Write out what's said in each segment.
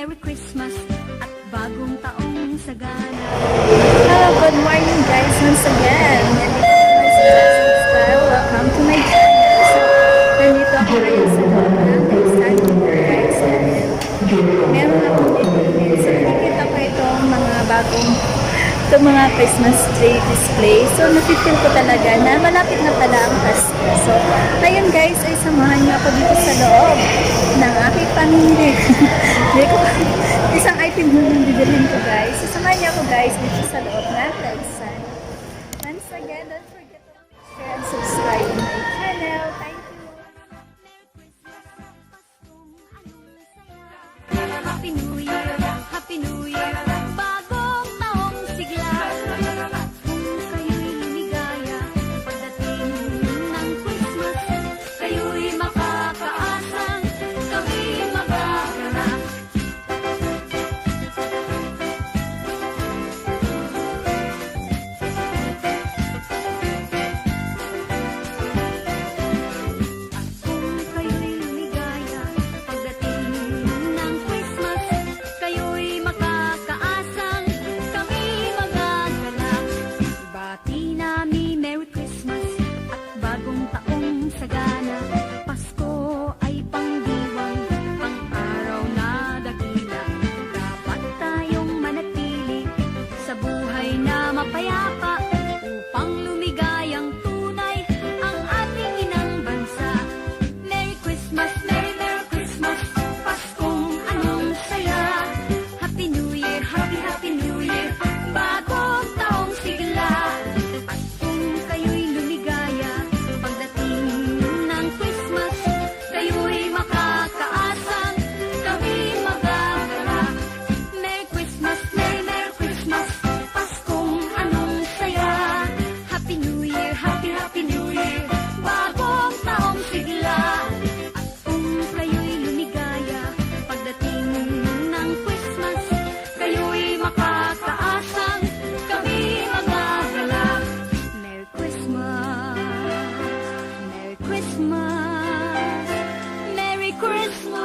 Merry Christmas at bagong taong sagana. Hello, good morning guys once again. Welcome to my channel. So, nandito ako ngayon sa loob ng GAISANO guys. Meron akong bibili. So, nakikita ko itong mga Christmas tree display. So, napipil ko talaga na malapit na pala ang Pasko. So, ngayon guys, ay samahan niyo ako dito sa loob ng aking pamili. Isang item yung bibilhin ko guys. So, samahan niyo ako guys dito sa loob ng GAISANO. Once again, don't forget to share and subscribe to my channel. Thank you. Happy New Year, Happy New Year, bagong taong sigla. Kung kayo'y lumigaya, pagdating ng Christmas, kayo'y makakaasang kami magaganap. Kung kayo'y lumigaya, pagdating ng Christmas, kayo'y makakaasang kami magaganap. Bati namin Merry Christmas at bagong taong sagana. Pasko ay pangdiwang, pang-araw na dakila. Dapat tayong manatili sa buhay na mapayapa upang lumigayang tunay ang ating inang bansa. Merry Christmas, Merry Merry Christmas, Paskong anong saya. Happy New Year, Happy Happy New Year, bagong taong sigla. At kung kayo'y lumigaya, pagdating ng Christmas, kayo'y makakaasang kami magaganap. Merry Christmas, Merry Merry Christmas, Paskong anong saya. Happy New Year, Happy Happy New Year, bagong taong sigla. At kung kayo'y lumigaya, pagdating ng Christmas, kayo'y makakaasang kami magaganap. Merry Christmas, Merry Christmas, Merry Christmas.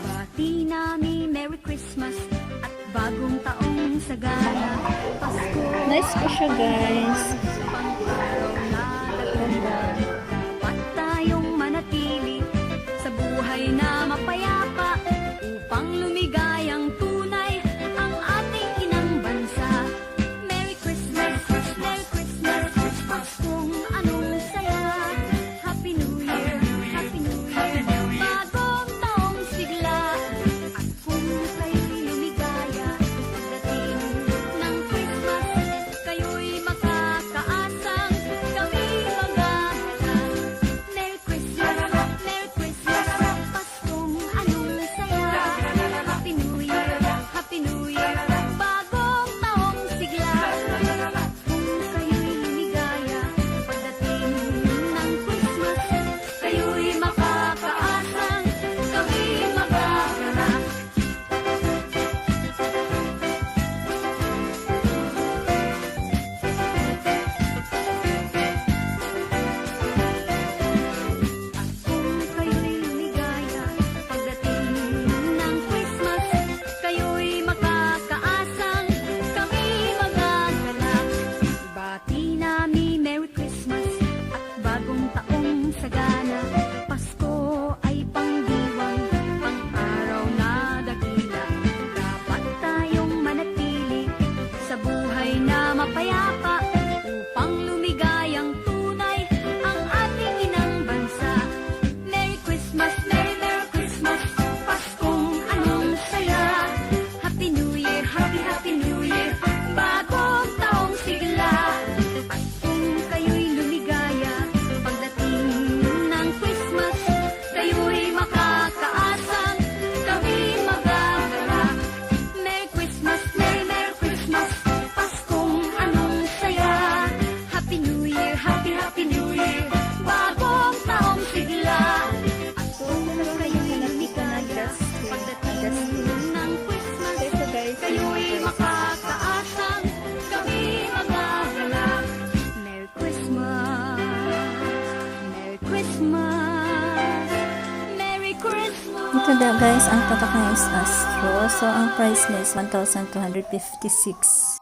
Bati namin Merry Christmas at bagong taong sagana. Pasko Nice ko siya guys. pang-araw na dakila. Dapat tayong manatili sa buhay na mapayapa upang lumigayang tunay ang ating inang bansa. Merry Christmas, Merry Christmas, Paskong anong saya. Happy New Year, Happy New Year, bagong taong sigla. At kung kayo'y lumigaya, pagdating ng Christmas, kayo'y makakaasang kami magaganap. Merry Christmas, Merry Christmas, Paskong anong saya. Happy New Year, Happy New Year, bagong taong sigla. At kung kayo'y lumigaya, pagdating ng Christmas, kayo'y makakaasang kami magaganap. Kung kayo'y lumigaya, pagdating ng Christmas, kayo'y makakaasang kami magaganap. Bati namin Merry Christmas at bagong taong sagana. Pasko ay pangdiwang, pang-araw na dakila. Dapat tayong manatili sa buhay na mapayapa upang lumigayang tunay ang ating inang bansa. Merry Christmas, Merry Merry Christmas, Paskong anong saya. Happy New Year, Happy Happy New Year, bagong taong sigla. At kung kayo'y lumigaya, pagdating ng Christmas, kayo'y makakaasang kami magaganap. Merry Christmas, Merry Merry Christmas, Paskong guys, ang tatak niya is Astro. So, ang price niya is 1,256.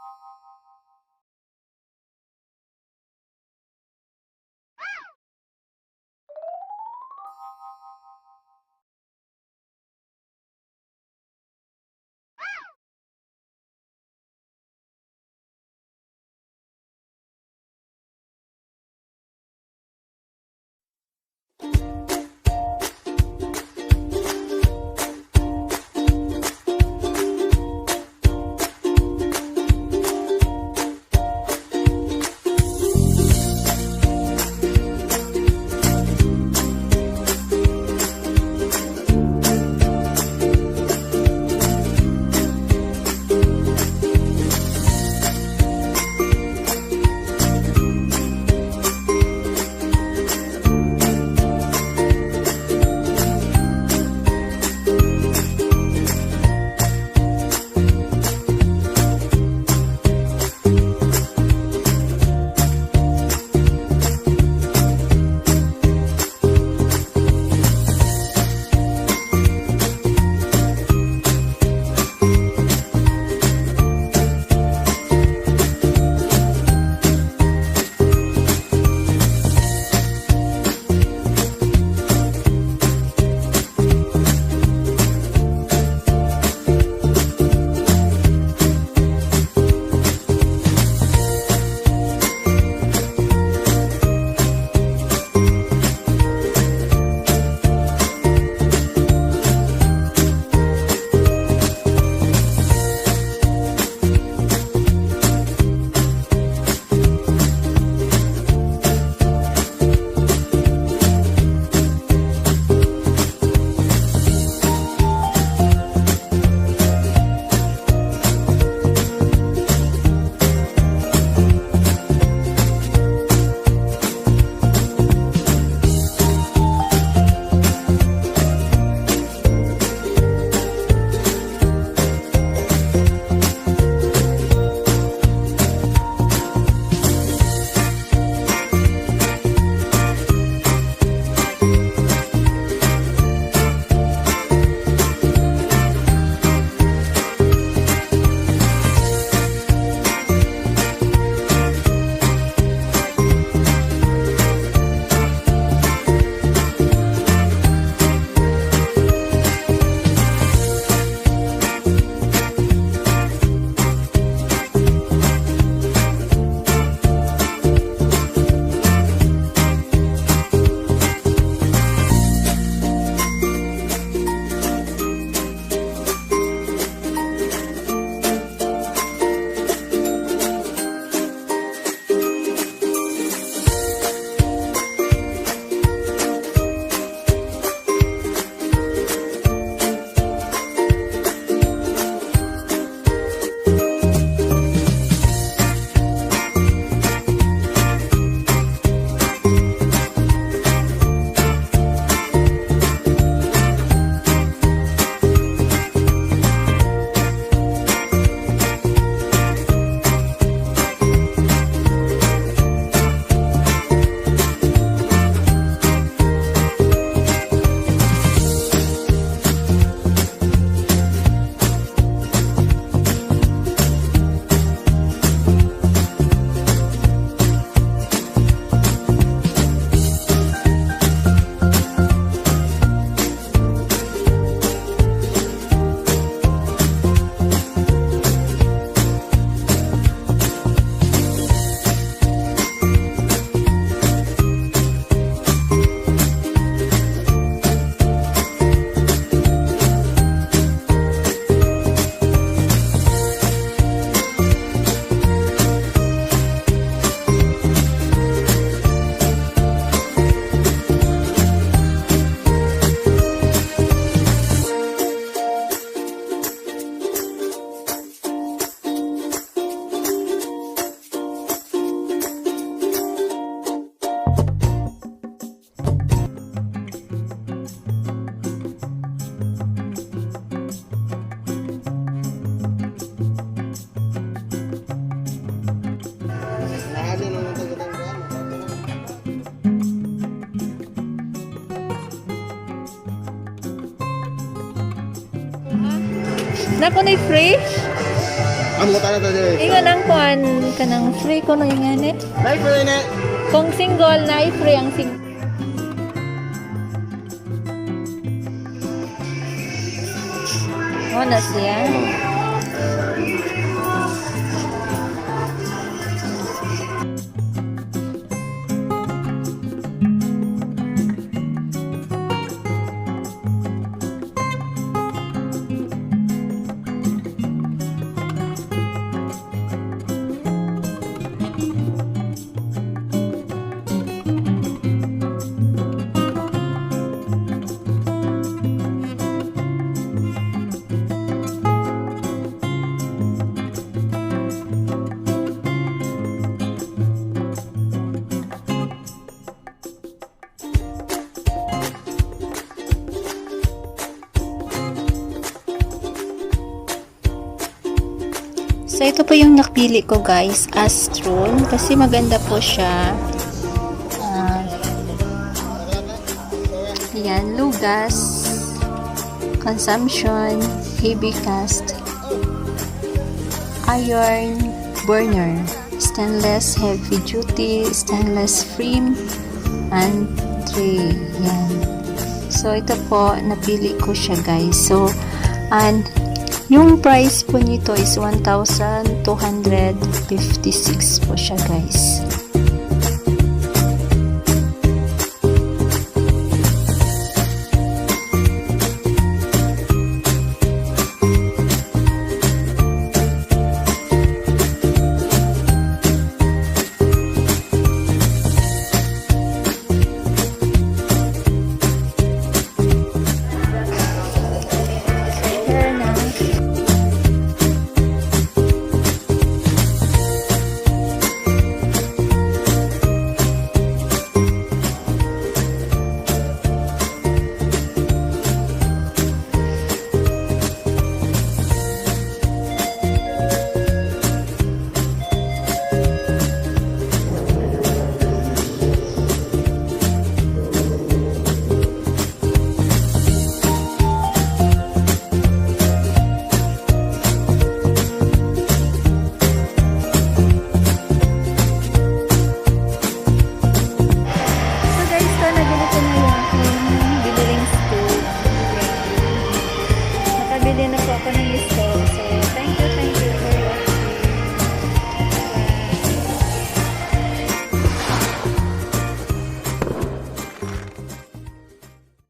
Nako na free? Amo ta na to dire. Ingan ang kuan kanang free ko na ingan eh. Nay pa na. Kung single na free ang single. Oh, na siya. So, ito po yung nakpili ko guys, Astron. Kasi maganda po siya. Ayan, lugas, consumption, heavy cast, iron burner, stainless heavy duty, stainless frame, and tray. Ayan. So, ito po, napili ko siya guys. So, and yung price po nito is 1,256 po siya guys. Nakabili na po ako ng